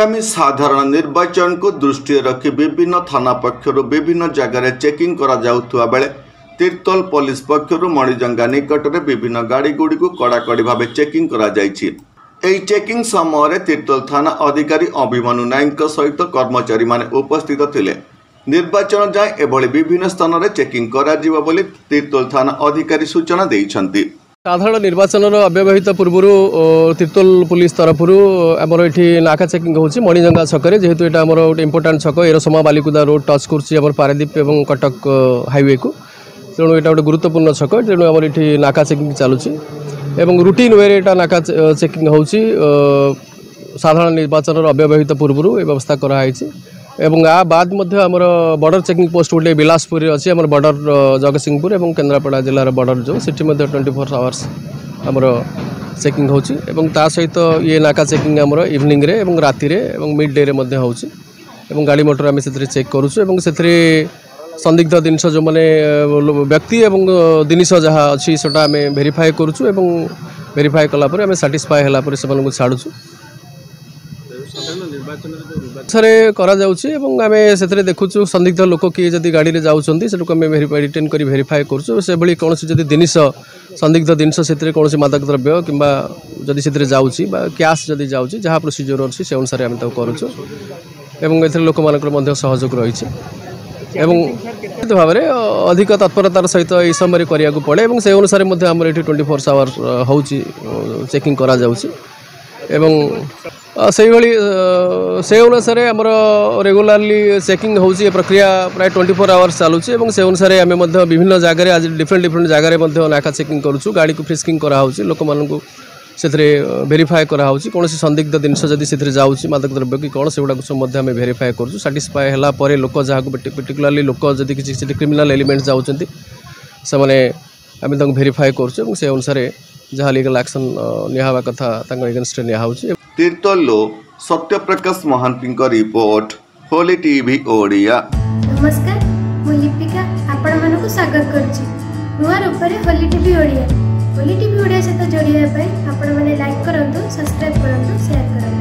आगामी साधारण निर्वाचन को दृष्टि रखी विभिन्न थाना पक्षर विभिन्न जगार चेकिंग करा जाउथुवा बेले तीर्तोल पुलिस पक्षर मणिजंगा निकट में विभिन्न गाड़ी गुड़ी को कड़ाकड़ी भाव चेकिंग करा जायछि। एही चेकिंग समय तीर्तोल थाना अधिकारी अभिमन्यु नायक सहित कर्मचारी माने उपस्थित थिले। निर्वाचन जाए एभली विभिन्न स्थान में चेकिंग करा जिवो बोली तीर्तोल थाना अधिकारी सूचना देइछन्ति। साधारण निर्वाचन अव्यवहित पूर्व तीर्तोल पुलिस तरफ आमर ये नाका चेकिंग होची मणिजंगा छकरे जेहेतु ये आमर गोटे इंपोर्टाट छक एरसमा बालिकुदा रोड टच कर पारादीप और कटक हाईवे को तेणु यहाँ गोटे गुरुत्वपूर्ण छक तेणु आमर ये नाका चेकिंग चलुची एवं रुटीन वे यहाँ नाका चेकिंग होची साधारण निर्वाचन अव्यवहित पूर्व व्यवस्था कराई एवं आ बाद आमर बॉर्डर चेकिंग पोस्ट गोटे बिलासपुर अच्छी आम बॉर्डर जगतसिंहपुर और केन्द्रापड़ा जिलार बॉर्डर जो सिटी 24 आवर्स आमर चेकिंग होची एवं ता सहित ये नाका चेकिंग आमर इवनिंग रे एवं राति रे एवं मिड डे रे मध्य होची एवं गाड़ी मोटर आम से चेक करुचु एवं से संदिग्ध जिनस जो मैंने व्यक्ति एवं जिनस जहाँ अच्छी सेटा आम भेरीफाए करुचु एवं भेरीफाए कलापर आम साटिस्फाए होला से छाड़ुचु सर करा जाउछि एवं आमे सेतरे देखुछु संदिग्ध लोक किए जदि गाड़ी रे जाउछन्ती सेटको आमे रिटेन करी वेरीफाई करछु से भली कोनोसी जदि जिनिस संदिग्ध जिनिस सेतरे कोनोसी मादक द्रव्य किंबा जदि सेतरे जाउछि बा कैश जदि जाउछि जहाँ प्रोसीजर अछि से अनुसार आमे ताको करूछु एवं एथरे लोक मानकर मध्य सहयोग रहिछि एवं भाव में अधिक तत्परतार सहित यह समय करिया पड़े एवं से अनुसार मध्य आमर ये 24 आवर होउछि चेकिंग करा जाउछि एवं से अनुसार आमर रेगुलारली चेकिंग होउछि प्रक्रिया प्राय 24 आवर्स चलुछि एवं से अनुसार आम विभिन्न जगह आज डिफरेंट जगह नाका चेकिंग करूछु गाड़ी को फ्रिस्किंग करा होउछि लोक मानकु सेथरे वेरीफाई करा होउछि कोनोसी संदिग्ध जिनस जदि सेथरे जाउछि मादक द्रव्य कि कोन सेगुडा सब मध्य आम वेरीफाई करूछु साटिस्फाई हला परे लोक जहाँ पर्टिकुलारली लोक जदि किसी क्रिमिनल एलिमेंट जाउछन्ति से माने आम तांको वेरीफाई करूछु एवं से अनुसार जहाँ लीगल एक्शन निहावा कथा तांको एगेंस्ट निहा होउछि। तीर्तोल सत्यप्रकाश महांती रिपोर्ट होली टीवी ओडिया। नमस्कार मु लिपिका आपण मानकु स्वागत करछि नुआ रूपरे होली टीवी ओडिया। होली टीवी ओडिया सहित जोड़िया आपण माने लाइक करंतु सब्सक्राइब करंतु शेयर करंतु।